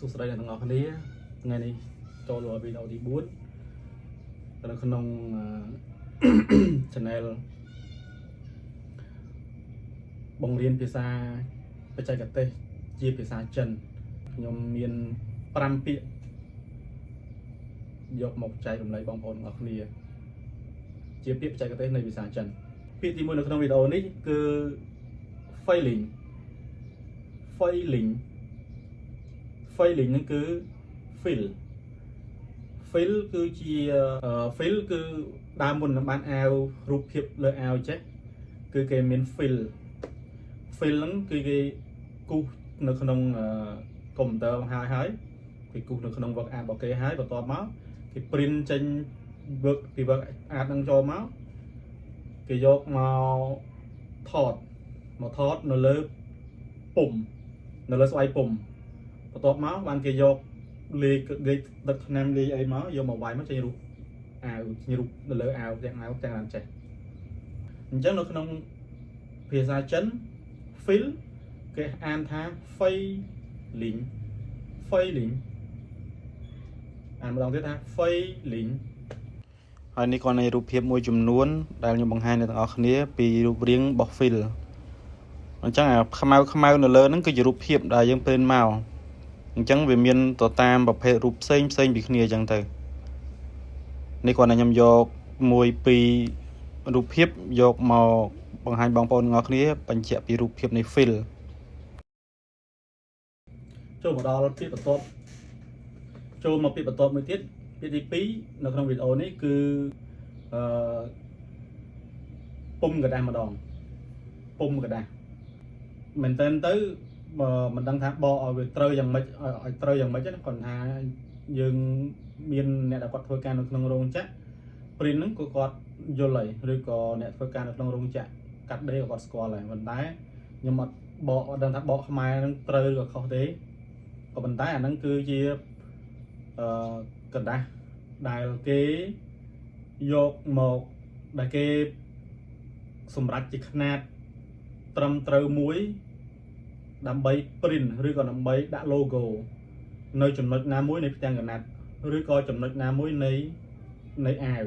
สุดท้ายในทางออกนี้ไงนี่โจลอยไปเอาดีบูธแต่ละขนมchannel บงเรียนภาษาปัจจัยกเตจีภาษาจันยมเมียนปรำเปียยกหมกใจตรงไหนบางคนออกนี้จีเปียปัจจัยกเตในภาษาจันปีที่มือในขนมวิดีโอนี้คือไฟลิงไฟลิงไฟลิงนั่นคือฟิลฟิลคือจีฟิลคือดามบนบ้านเอารูปเพียบเลยเอาเจ๊คือเกมเมนฟิลฟิลนั้นคือกูในขนมคอมพิวเตอร์หายหายคือกูในขนมวักอาบอกเกหายบอกต่อมาคือปริ้นจังวักคือวักอาดังจอมาคือยกมาถอดในเลือปุ่มในเลือสไลปุ่มต่อมาวันคือยกเลยดักนำเลยไอ้มาโยมมาไว้ไม่ใช่รูรูในเลือจังนั้นใช่จังในขนมภาษาจันฟิลcái an tha phây lính anh một lần tiếp tha phây lính hồi này còn này rụp hiệp môi chùm nuốn đang như bằng hai này ở khné pi rụp riêng bọc phil chẳng là khmau nó lớn nó cứ rụp hiệp đại dương bên màu chẳng về miền tổ tam bọc hệ rụp xanh bị khné chẳng từ này còn là nhầm do môi pi rụp hiệp do màu bằng hai bằng pon ngọc khné bằng chẹt pi rụp hiệp này philចូលមកដល់ពាក្យបន្ទាប់ចូលមកពាក្យបន្ទាប់មួយទៀតពាក្យទី2នៅក្នុងវីដេអូនេះគឺពុំกระดาษម្ដងពុំกระดาษមែនតើទៅមិនដឹងថាបកឲ្យវាត្រូវយ៉ាងម៉េចឲ្យត្រូវយ៉ាងម៉េចណាគាត់ថាយើងមានអ្នកដែលគាត់ធ្វើការនៅក្នុងរោងចក្រព្រិនហ្នឹងក៏គាត់យល់ហើយឬក៏អ្នកធ្វើការនៅក្នុងរោងចក្រកាត់ដេរក៏គាត់ស្គាល់ហើយប៉ុន្តែខ្ញុំអត់បកអត់ដឹងថាបកខ្មែរហ្នឹងត្រូវឬក៏ខុសទេក៏ប៉ុន្តែអាហ្នឹងគឺជាกระดาษដែលគេយកមកដែលគេសម្រាប់ជាຂະຫນាតត្រឹមត្រូវមួយដើម្បី print ឬក៏ដើម្បីដាក់ logo នៅចំណុចណាមួយនៃផ្ទាំងកណាត់ឬក៏ចំណុចណាមួយនៃអាវ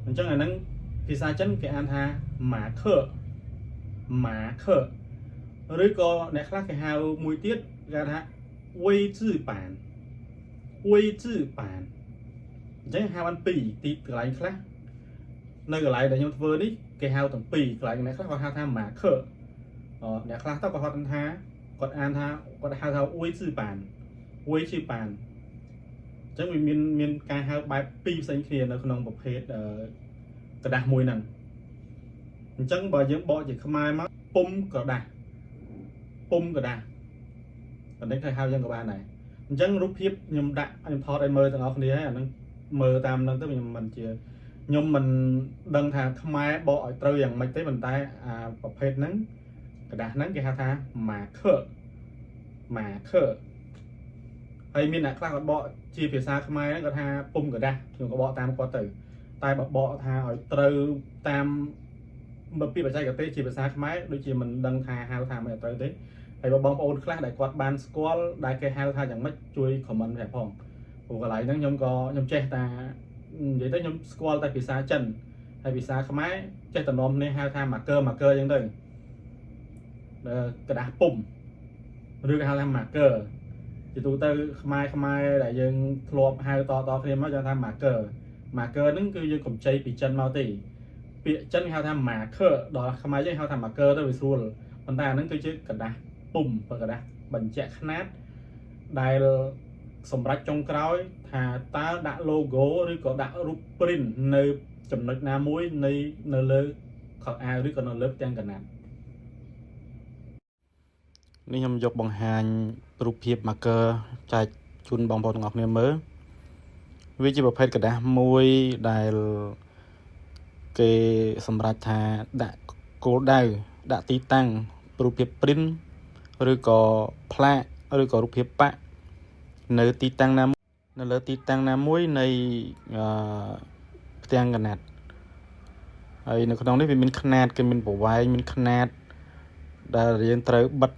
អញ្ចឹងអាហ្នឹងភាសាចិនគេអានថា marker ឬក៏អ្នកខ្លះគេហៅមួយទៀតគេថា位置板អញ្ចឹងហៅបាន2ទីកន្លែងខ្លះនៅកន្លែងដែលខ្ញុំធ្វើនេះគេហៅទាំង2កន្លែងអ្នកខ្លះគាត់ហៅថា marker អ្នកខ្លះទៅគាត់ហៅថាគាត់អានថាគាត់ហៅថា位置板អញ្ចឹងវាមានការហៅបែប2ផ្សេងគ្នានៅក្នុងប្រភេទกระดาษមួយហ្នឹងអញ្ចឹងបើយើងបកជាខ្មែរមកពុំกระดาษតែនេះគេហៅយ៉ាងក៏បានដែរអញ្ចឹងរូបភាពខ្ញុំដាក់ខ្ញុំថតឲ្យមើលទាំងអស់គ្នាហើយអាហ្នឹងមើលតាមហ្នឹងទៅខ្ញុំមិនដឹងថាខ្មែរបកឲ្យត្រូវយ៉ាងម៉េចទេប៉ុន្តែអាប្រភេទហ្នឹងกระดาษហ្នឹងគេហៅថា marker ហើយមានអ្នកខ្លះគាត់បកជាភាសាខ្មែរហ្នឹងគាត់ថាពុំกระดาษខ្ញុំក៏បកតាមគាត់ទៅតែបើបកថាឲ្យត្រូវតាមពាក្យបច្ចេកទេសជាភាសាខ្មែរដូចជាមិនដឹងថាហៅថាមិនត្រូវទេហើយបងប្អូនខ្លះដែលគាត់បានស្គាល់ដែលគេហៅថាយ៉ាងម៉េចជួយ comment ផងព្រោះកន្លែងហ្នឹងខ្ញុំចេះតែនិយាយទៅខ្ញុំស្គាល់តែភាសាចិនហើយភាសាខ្មែរចេះតែនាំគ្នាហៅថា marker អញ្ចឹងទៅกระดาษពុំឬគេហៅថា marker ជាទូទៅខ្មែរដែលយើងធ្លាប់ហៅតគ្នាមកគេថា marker ហ្នឹងគឺយើងកម្ចីពីចិនមកទេពាក្យចិនគេហៅថា marker ដល់ខ្មែរយើងហៅថា marker ទៅវាស្រួលប៉ុន្តែអាហ្នឹងគឺជាกระดาษពុំកระดาษបញ្ជាក់ຂະຫນាតដែលសម្រាប់ចុងក្រោយថាតើដាក់ logo ឬក៏ដាក់រូប print នៅចំណុចណាមួយនៅលើខោអាវឬក៏នៅលើផ្ទាំងកណាត់នេះខ្ញុំយកបង្ហាញរូបភាព marker ចែកជូនបងប្អូនទាំងអស់គ្នាមើលវាជាប្រភេទกระดาษមួយដែលគេសម្រាប់ថាដាក់គោលដៅដាក់ទីតាំងរូបភាព print ឬក៏ផ្លាកឬក៏រូបភាពប៉ាក់នៅទីតាំងណាមួយនៅលើទីតាំងណាមួយនៃផ្ទាំងកណាត់ហើយនៅក្នុងនេះវាមានຂະຫນាតគេមានប្រវែងមានຂະຫນាតដែលយើងត្រូវបិទ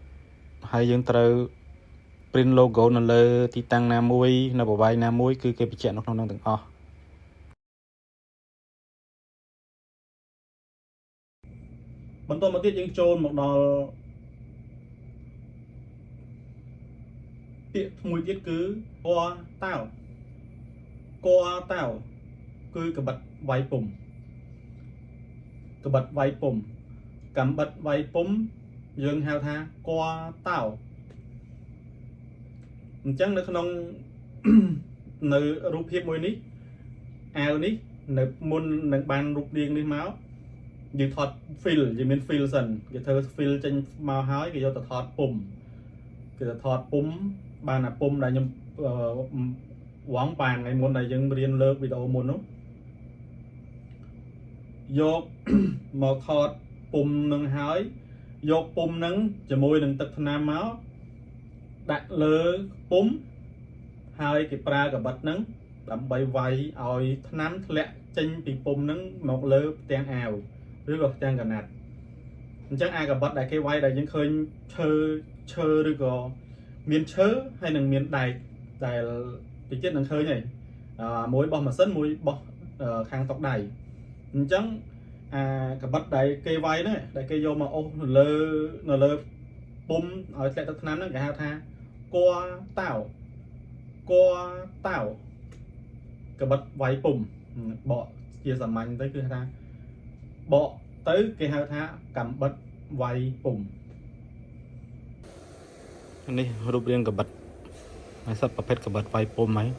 ហើយយើងត្រូវ print logo នៅលើទីតាំងណាមួយនៅប្រវាយណាមួយគឺគេបញ្ជាក់នៅក្នុងនឹងទាំងអស់បន្តមកទៀតយើងចូលមកដល់ពាក្យមួយទៀតគឺកតៅគឺកបិតវាយពុំកបិតវាយពុំកំបិតវាយពុំយើងហៅថាកតៅអញ្ចឹងនៅក្នុង នៅរូបភាពមួយនេះអាវនេះនៅមុននឹងបានរូបរាងនេះមកយើងថត fill យើងមាន fill សិនគេធ្វើ fill ចេញមកហើយគេយកទៅថតពុំគេទៅថតពុំបានអាពុំដែលខ្ញុំវងបានថ្ងៃមុនដែលយើងរៀនលើកវីដេអូមុននោះយក មកថតពុំនឹងហើយយកពុំនឹងជាមួយនឹងទឹកថ្នាំមកដាក់លើពុំហើយគេប្រើកាបិតហ្នឹងដើម្បីវាយឲ្យថ្នាំធ្លាក់ចេញពីពុំហ្នឹងមកលើផ្ទាំងអាវឬក៏ផ្ទាំងកណាត់អញ្ចឹងអាកាបិតដែលគេវាយដែលយើងឃើញឈើឬក៏មានឈើហើយនឹងមានដែកដែលតិចទៀតនឹងឃើញហើយមួយបោះម៉ាស៊ីនមួយបោះខាងតុកដៃអញ្ចឹងអាកាបិតដែលគេវាយហ្នឹងដែលគេយកមកអូសនៅលើពុំឲ្យធ្លាក់ទឹកថ្នាំហ្នឹងគេហៅថាកតៅកបិតវាយពុំបកជាសាមញ្ញទៅគឺថាបកទៅគេហៅថាកំបិតវាយពុំនេះរូបរាងកបិតហើយសត្វប្រភេទកបិតវាយពុំហើយ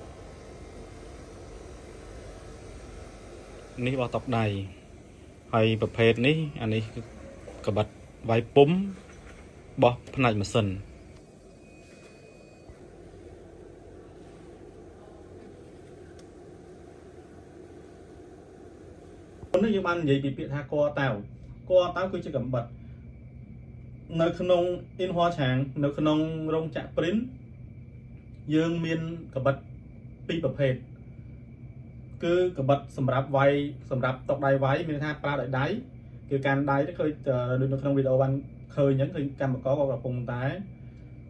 នេះបោះតុកដៃហើយប្រភេទនេះអានេះគឺកបិតវាយពុំបោះផ្នែកម៉ាស៊ីននេះយើងបាននិយាយពីពាក្យថាកតៅគឺជាកំបិតនៅក្នុងអ៊ីនហွာឆាងនៅក្នុងរោងចក្រ print យើងមានកបិតពីរប្រភេទគឺកបិតសម្រាប់វាយសម្រាប់តុកដៃវាយមានថាប្រើដោយដៃគឺកាន់ដៃទៅឃើញនៅក្នុងវីដេអូបានឃើញអញ្ចឹងឃើញកម្មករគាត់កំពុងតែ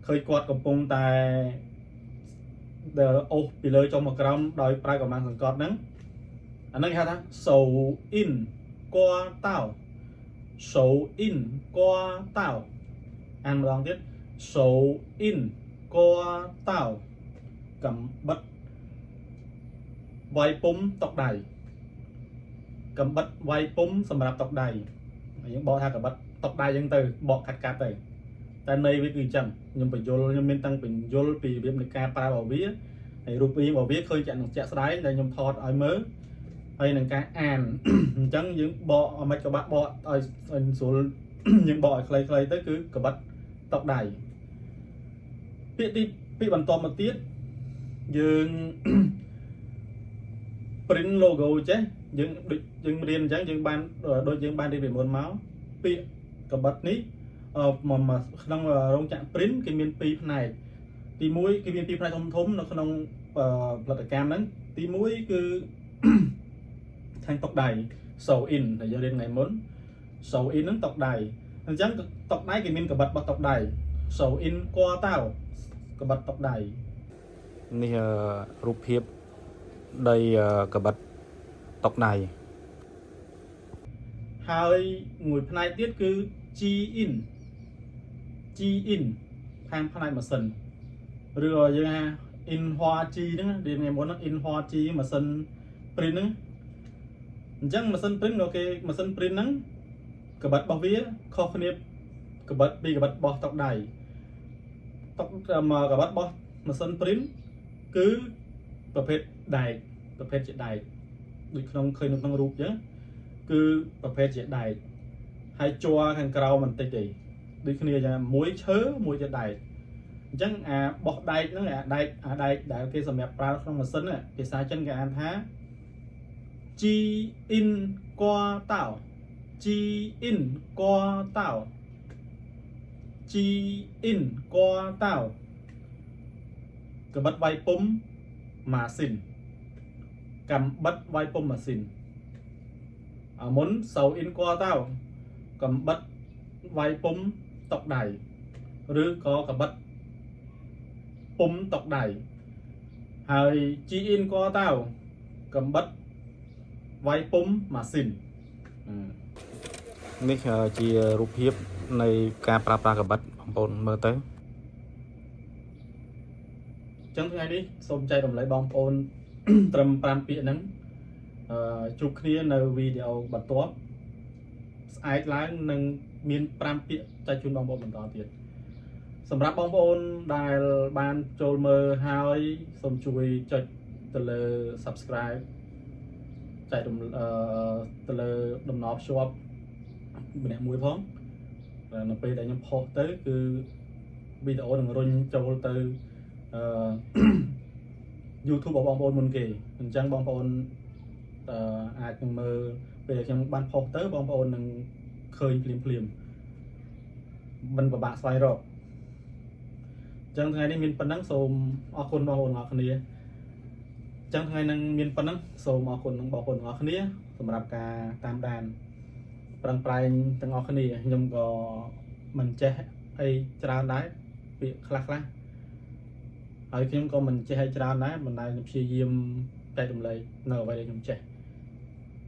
ឃើញគាត់កំពុងតែអូសពីលើចុះមកក្រោមដោយប្រើកម្លាំងសង្កត់ហ្នឹងអាហ្នឹងគេហៅថា sow in កតៅ sow in កតៅអានម្ដងទៀត sow in កតៅកំបិតវាយពុំតុកដៃកំបិតវាយពុំសម្រាប់តុកដៃយើងបកថាកំបិតតុកដៃអញ្ចឹងទៅបកកាត់ទៅតែន័យវាគឺអញ្ចឹងខ្ញុំបញ្យល់ខ្ញុំមានតាំងបញ្យល់ពីរបៀបនៃការប្រើរបស់វាហើយរូបរាងរបស់វាឃើញជាក់ស្ដែងដែលខ្ញុំថតឲ្យមើលហើយនឹងការអានអញ្ចឹងយើងបកឲ្យមិនក៏បាក់បកឲ្យស្រួលយើងបកឲ្យខ្លីៗទៅគឺកបិតតុកដៃពាក្យបន្តមកទៀតយើង print logo ចេះយើងដូចយើងរៀនអញ្ចឹងយើងបានដូចយើងបានរៀនពីមុនមកពាក្យកបិតនេះក្នុងរោងចក្រ print គេមាន2ផ្នែកទី1គេមាន2ផ្នែកធំនៅក្នុងផលិតកម្មហ្នឹងទី1គឺខាងតុកដៃ sew in ដែលយើងរៀនថ្ងៃមុន sew in ហ្នឹងតុកដៃអញ្ចឹងតុកដៃគេមានកបិតរបស់តុកដៃ sew in កតៅកបិតតុកដៃនេះរូបភាពដីកបិតតុកដៃហើយមួយផ្នែកទៀតគឺ G in ខាងផ្នែកម៉ាស៊ីនឬក៏យើងថា in ហွာ G ហ្នឹងរៀនថ្ងៃមុនហ្នឹង in ហွာ G ម៉ាស៊ីន print ហ្នឹងអញ្ចឹងម៉ាស៊ីន print ក៏គេម៉ាស៊ីន print ហ្នឹងកបិតរបស់វាខុសគ្នាកបិតពីកបិតរបស់តុកដៃតុកកបិតរបស់ម៉ាស៊ីន print គឺប្រភេទដែកប្រភេទជាដែកដូចក្នុងឃើញនៅក្នុងរូបអញ្ចឹងគឺប្រភេទជាដែកហើយជ័រខាងក្រៅបន្តិចទេដូចគ្នាយ៉ាងមួយឈើមួយជាដែកអញ្ចឹងអាបោះដែកហ្នឹងអាដែកដែលគេសម្រាប់ប្រើក្នុងម៉ាស៊ីនភាសាចិនគេអានថា G in កតៅ G in កតៅ G in កតៅកបិតវាយពុំម៉ាស៊ីនកំបិតវាយពុំម៉ាស៊ីនមុន sew in កតៅកំបិតវាយពុំតុកដៃឬក៏កបិត pum tộc đài hơi chi in có tao cầm bất vai pum mà xinនេះជារូបភាពនៃការប្រើប្រាស់កាបិតបងប្អូនមើលទៅចឹងថ្ងៃនេះសូមចែករំលែកបងប្អូន ត្រឹម 5 ពាក្យហ្នឹងជួបគ្នានៅវីដេអូបន្ទាប់ស្អែកឡើងនឹងមាន 5 ពាក្យចែកជូនបងប្អូនបន្តទៀតសម្រាប់បងប្អូនដែលបានចូលមើលហើយសូមជួយចុចទៅលើ Subscribe ចែកទៅលើដំណរភ្ជាប់ម្នាក់មួយផងនៅពេលដែលខ្ញុំផុសទៅគឺវីដេអូនឹងរុញចូលទៅYouTube របស់បងប្អូនមុនគេអញ្ចឹងបងប្អូនអាចនឹងមើលពេលខ្ញុំបានផុសទៅបងប្អូននឹងឃើញភ្លាមមិនពិបាកស្វែងរកអញ្ចឹងថ្ងៃនេះមានប៉ុណ្ណឹងសូមអរគុណបងប្អូនទាំងអស់គ្នាអញ្ចឹងថ្ងៃនឹងមានប៉ុណ្ណឹងសូមអរគុណបងប្អូនទាំងអស់គ្នាសម្រាប់ការតាមដានប្រឹងប្រែងទាំងអស់គ្នាខ្ញុំក៏មិនចេះអីច្រើនដែរពាក្យខ្លះហើយខ្ញុំក៏មិនចេះឲ្យច្រើនដែរមិនដែលព្យាយាមតែរំលែកនៅអ្វីដែលខ្ញុំចេះ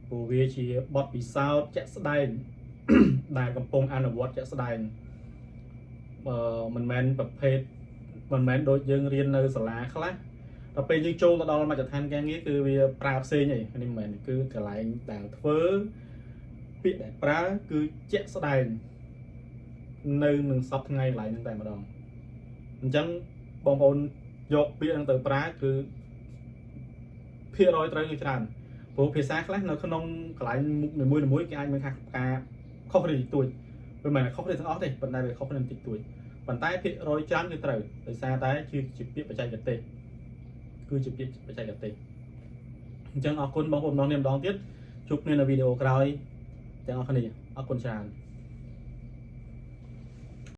ព្រោះវាជាបទពិសោធន៍ជាក់ស្ដែង ដែលកំពុងអនុវត្តជាក់ស្ដែងមិនមែនប្រភេទមិនមែនដូចយើងរៀននៅសាលាខ្លះដល់ពេលយើងចូលទៅដល់មជ្ឈដ្ឋានការងារគឺវាប្រើផ្សេងឯងនេះមិនមែនគឺកន្លែងដែលធ្វើពាក្យដែលប្រើគឺជាក់ស្ដែងនៅនឹងសពថ្ងៃកន្លែងហ្នឹងតែម្ដងអញ្ចឹងបងប្អូនយកពាក្យហ្នឹងទៅប្រើគឺភាគរយត្រូវគឺច្រើនព្រោះភាសាខ្លះនៅក្នុងកន្លែងមុខនីមួយៗគេអាចមានការខុសគ្នាតិចតួចមិនមែនខុសគ្នាទាំងអស់ទេប៉ុន្តែវាខុសគ្នាតិចតួចប៉ុន្តែភាគរយច្រើនគឺត្រូវដោយសារតែជាពាក្យបច្ចេកទេសគឺជាពាក្យបច្ចេកទេសអញ្ចឹងអរគុណបងប្អូនម្ដងនេះម្ដងទៀតជួបគ្នានៅវីដេអូក្រោយទាំងអស់គ្នាអរគុណច្រើន